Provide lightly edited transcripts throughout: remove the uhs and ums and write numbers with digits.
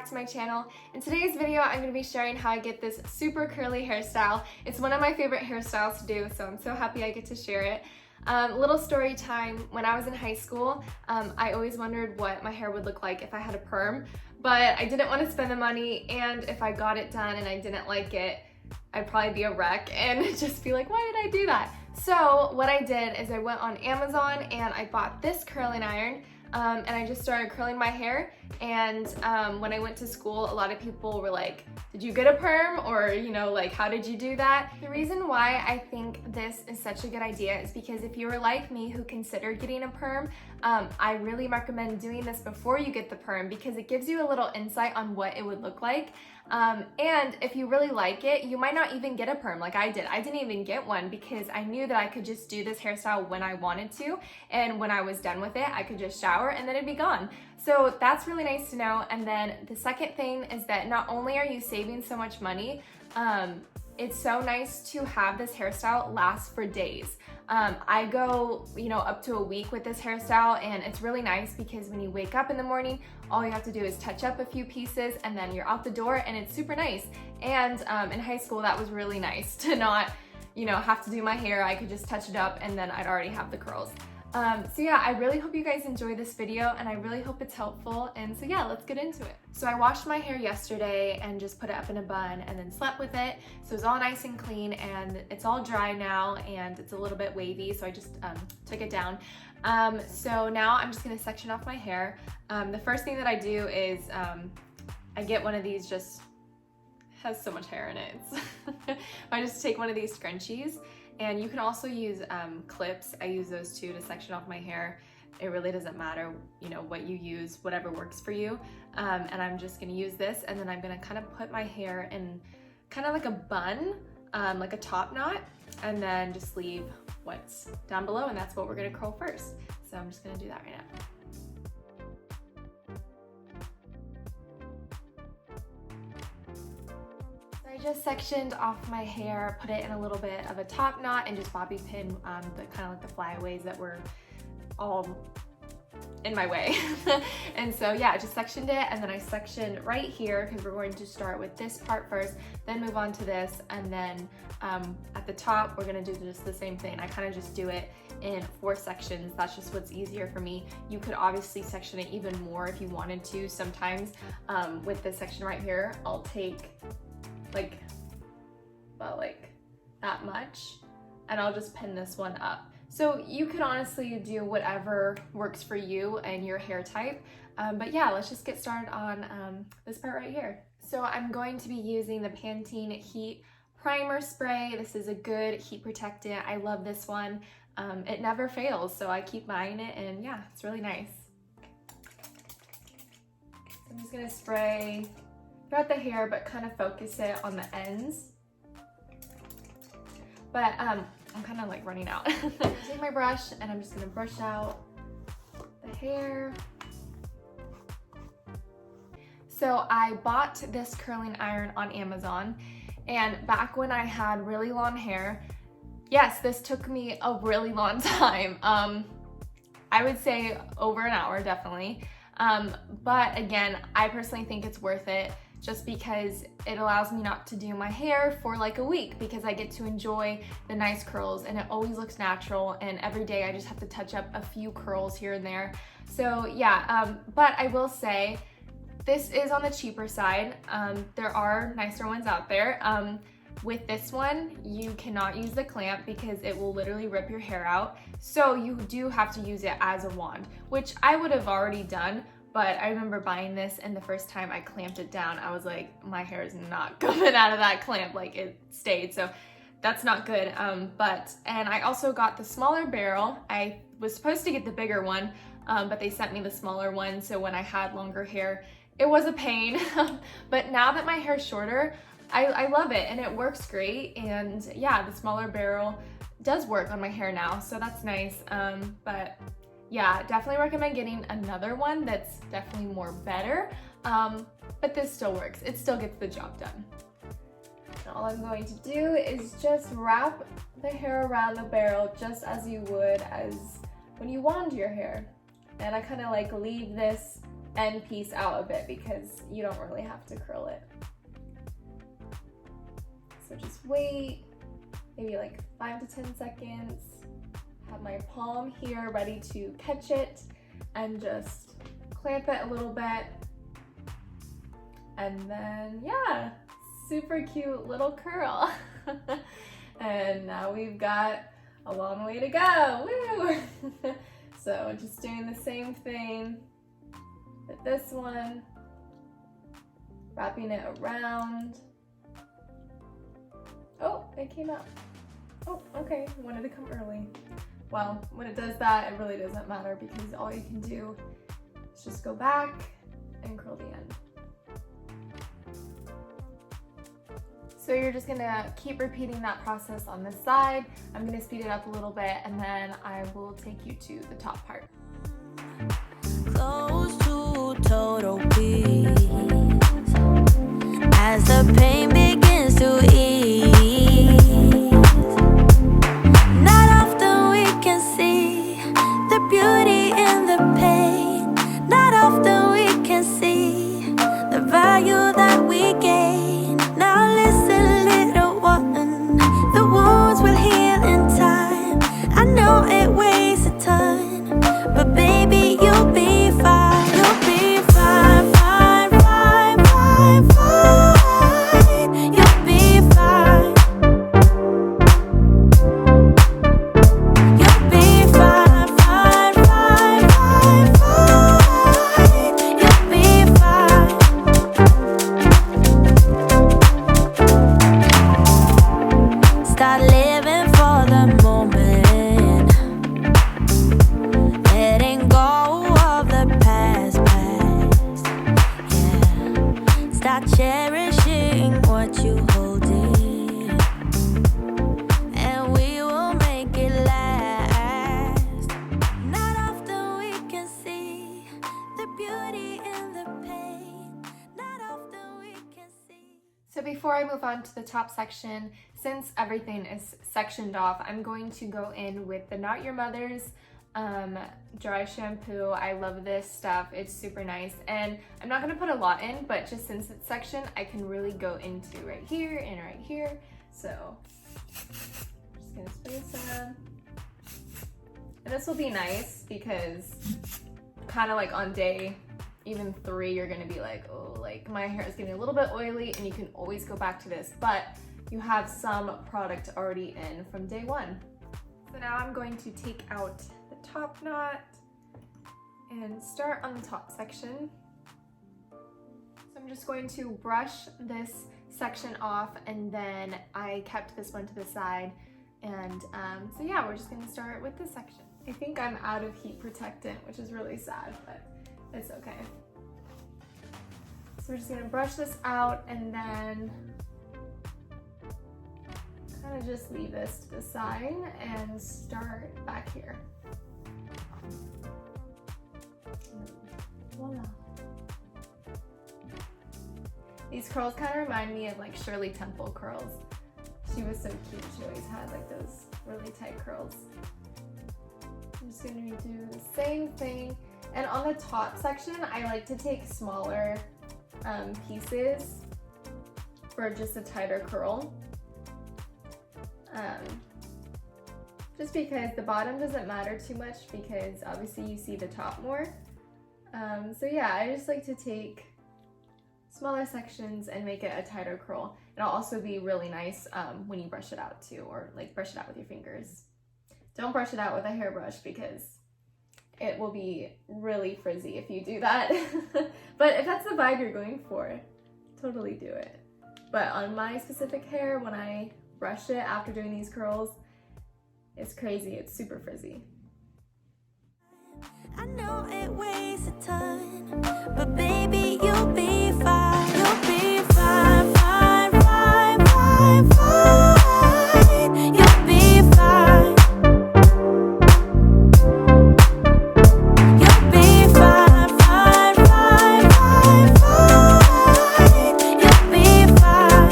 to my channel. In today's video, I'm going to be sharing how I get this super curly hairstyle. It's one of my favorite hairstyles to do, so I'm so happy I get to share it. Little story time, when I was in high school, I always wondered what my hair would look like if I had a perm, but I didn't want to spend the money, and if I got it done and I didn't like it, I'd probably be a wreck and just be like, why did I do that? So what I did is I went on Amazon and I bought this curling iron. And I just started curling my hair, and when I went to school, a lot of people were like, did you get a perm? Or, you know, like, how did you do that? The reason why I think this is such a good idea is because if you were like me who considered getting a perm, I really recommend doing this before you get the perm because it gives you a little insight on what it would look like. And if you really like it, you might not even get a perm like I did. I didn't even get one because I knew that I could just do this hairstyle when I wanted to, and when I was done with it, I could just shower and then it'd be gone. So that's really nice to know. And then the second thing is that not only are you saving so much money, it's so nice to have this hairstyle last for days. I go, up to a week with this hairstyle, and it's really nice because when you wake up in the morning, all you have to do is touch up a few pieces and then you're out the door, and it's super nice. And in high school, that was really nice to not, have to do my hair. I could just touch it up and then I'd already have the curls. So yeah, I really hope you guys enjoy this video, and I really hope it's helpful. And so yeah, let's get into it. So I washed my hair yesterday and just put it up in a bun and then slept with it. So it's all nice and clean, and it's all dry now, and it's a little bit wavy. So I just took it down. So now I'm just gonna section off my hair. The first thing that I do is I get one of these, just has so much hair in it. I just take one of these scrunchies. And you can also use clips. I use those too to section off my hair. It really doesn't matter, what you use, whatever works for you. And I'm just gonna use this, and then I'm gonna kind of put my hair in kind of like a bun, like a top knot, and then just leave what's down below, and that's what we're gonna curl first. So I'm just gonna do that right now. I just sectioned off my hair, put it in a little bit of a top knot, and just bobby pin the kind of like the flyaways that were all in my way. And so yeah, I just sectioned it, and then I sectioned right here because we're going to start with this part first, then move on to this, and then at the top we're gonna do just the same thing. I kind of just do it in 4 sections. That's just what's easier for me. You could obviously section it even more if you wanted to. Sometimes with this section right here, I'll take about that much, and I'll just pin this one up. So you could honestly do whatever works for you and your hair type. But yeah, let's just get started on this part right here. So I'm going to be using the Pantene Heat Primer Spray. This is a good heat protectant. I love this one. It never fails, so I keep buying it, and yeah, it's really nice. So I'm just gonna spray throughout the hair, but kind of focus it on the ends. But I'm kind of like running out. Take my brush, and I'm just gonna brush out the hair. So I bought this curling iron on Amazon, and back when I had really long hair, yes, this took me a really long time. I would say over an hour, definitely. But again, I personally think it's worth it, just because it allows me not to do my hair for like a week, because I get to enjoy the nice curls, and it always looks natural, and every day I just have to touch up a few curls here and there. So yeah, but I will say this is on the cheaper side. There are nicer ones out there. With this one, you cannot use the clamp because it will literally rip your hair out. So you do have to use it as a wand, which I would have already done. But I remember buying this, and the first time I clamped it down, I was like, my hair is not coming out of that clamp, like it stayed. So that's not good. And I also got the smaller barrel. I was supposed to get the bigger one, but they sent me the smaller one. So when I had longer hair, it was a pain. But now that my hair is shorter, I love it, and it works great. And yeah, the smaller barrel does work on my hair now, so that's nice. But yeah, definitely recommend getting another one that's definitely more better, but this still works. It still gets the job done. And all I'm going to do is just wrap the hair around the barrel just as you would as when you wand your hair. And I kind of like leave this end piece out a bit because you don't really have to curl it. So just wait, maybe like 5 to 10 seconds. Have my palm here ready to catch it and just clamp it a little bit. And then, yeah, super cute little curl. And now we've got a long way to go, woo! So just doing the same thing with this one, wrapping it around. Oh, it came out. Oh, okay, I wanted to come early. Well, when it does that, it really doesn't matter because all you can do is just go back and curl the end. So you're just gonna keep repeating that process on this side. I'm gonna speed it up a little bit and then I will take you to the top part. Close to total peace as the pain begins to ease. Not often we can see the beauty in the pain. Not often we can see the value that we gain. Now listen, little one, the wounds will heal in time. I know it weighs a ton, but baby, you'll be fine. You'll be fine, fine, fine, fine, fine. You'll be fine. You'll be fine, fine, fine, fine, fine. You'll be fine. Start living for the moment, letting go of the past, yeah. Start cherishing what you hold dear, and we will make it last. Not often we can see the beauty in the pain. Not often we can see. So before I move on to the top section, since everything is sectioned off, I'm going to go in with the Not Your Mother's dry shampoo. I love this stuff. It's super nice. And I'm not going to put a lot in, but just since it's sectioned, I can really go into right here and right here. So just going to spray some. And this will be nice because kind of like on day even 3, you're going to be like, oh, like my hair is getting a little bit oily, and you can always go back to this, but you have some product already in from day 1. So now I'm going to take out the top knot and start on the top section. So I'm just going to brush this section off, and then I kept this one to the side. And so yeah, we're just gonna start with this section. I think I'm out of heat protectant, which is really sad, but it's okay. So we're just gonna brush this out and then kind of just leave this to the side and start back here. Voila. These curls kind of remind me of like Shirley Temple curls. She was so cute. She always had like those really tight curls. I'm just gonna do the same thing. And on the top section, I like to take smaller pieces for just a tighter curl. Just because the bottom doesn't matter too much, because obviously you see the top more. So yeah, I just like to take smaller sections and make it a tighter curl. It'll also be really nice when you brush it out too, or like brush it out with your fingers. Don't brush it out with a hairbrush because it will be really frizzy if you do that. But if that's the vibe you're going for, totally do it. But on my specific hair, when I brush it after doing these curls, it's crazy, it's super frizzy. I know it weighs a ton, but baby, you'll be fine. You'll be fine, fine, fine, fine, fine. You'll be fine. You'll be fine, fine, fine, fine, fine. You'll be fine.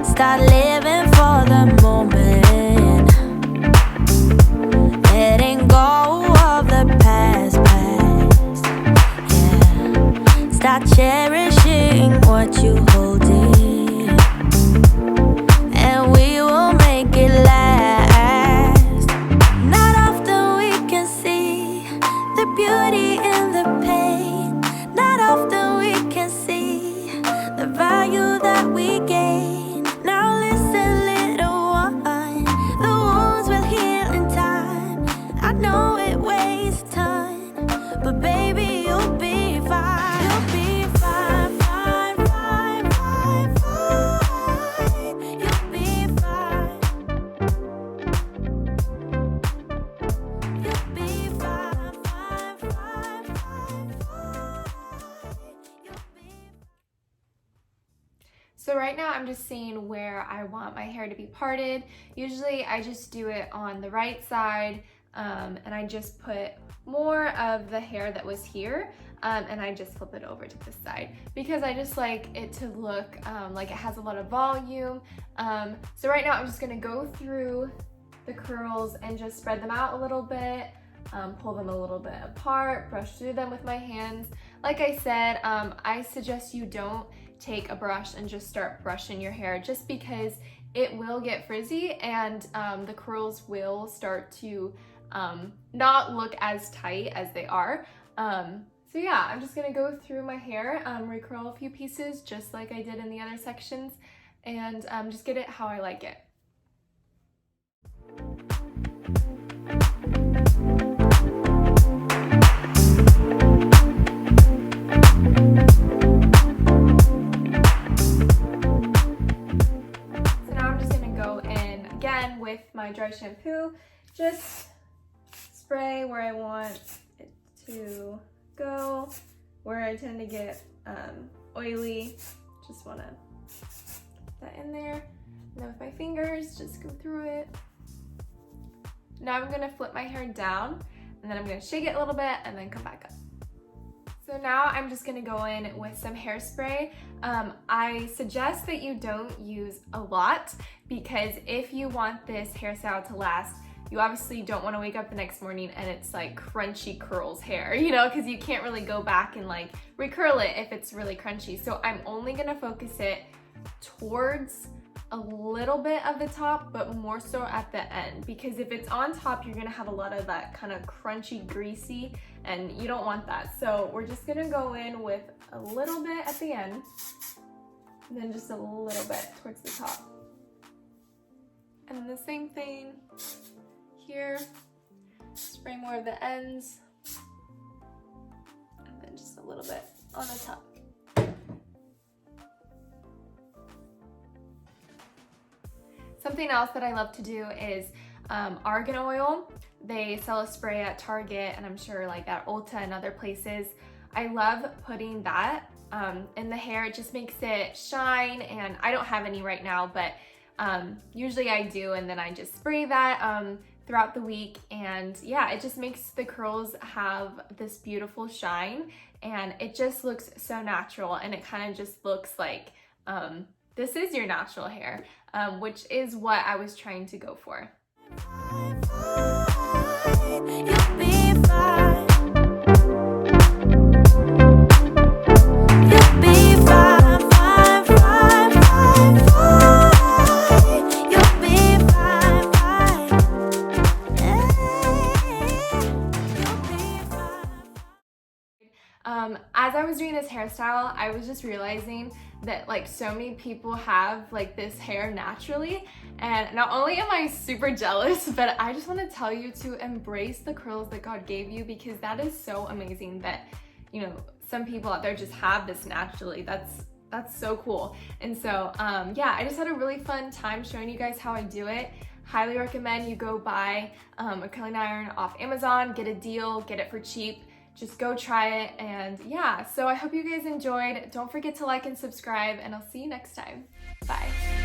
Start living right now I'm just seeing where I want my hair to be parted. Usually I just do it on the right side, and I just put more of the hair that was here, and I just flip it over to this side because I just like it to look like it has a lot of volume. So right now I'm just gonna go through the curls and just spread them out a little bit, pull them a little bit apart, brush through them with my hands. Like I said, I suggest you don't take a brush and just start brushing your hair, just because it will get frizzy and the curls will start to not look as tight as they are. So yeah, I'm just gonna go through my hair, recurl a few pieces just like I did in the other sections, and just get it how I like it. With my dry shampoo, just spray where I want it to go, where I tend to get oily, just want to put that in there, and then with my fingers just go through it. Now I'm going to flip my hair down, and then I'm going to shake it a little bit and then come back up. So now I'm just gonna go in with some hairspray. I suggest that you don't use a lot, because if you want this hairstyle to last, you obviously don't wanna wake up the next morning and it's like crunchy curls hair, you know, because you can't really go back and like recurl it if it's really crunchy. So I'm only gonna focus it towards a little bit of the top, but more so at the end, because if it's on top, you're gonna have a lot of that kind of crunchy, greasy, and you don't want that. So we're just gonna go in with a little bit at the end, and then just a little bit towards the top. And then the same thing here, spray more of the ends, and then just a little bit on the top. Something else that I love to do is Argan Oil. They sell a spray at Target, and I'm sure like at Ulta and other places. I love putting that in the hair. It just makes it shine, and I don't have any right now, but usually I do, and then I just spray that throughout the week, and yeah, it just makes the curls have this beautiful shine, and it just looks so natural, and it kind of just looks like this is your natural hair, which is what I was trying to go for. As I was doing this hairstyle, I was just realizing that like so many people have like this hair naturally, and not only am I super jealous, but I just want to tell you to embrace the curls that God gave you, because that is so amazing that, you know, some people out there just have this naturally. That's so cool. And so yeah, I just had a really fun time showing you guys how I do it. Highly recommend you go buy a curling iron off Amazon, get a deal, get it for cheap. Just go try it, and yeah, so I hope you guys enjoyed. Don't forget to like and subscribe, and I'll see you next time. Bye.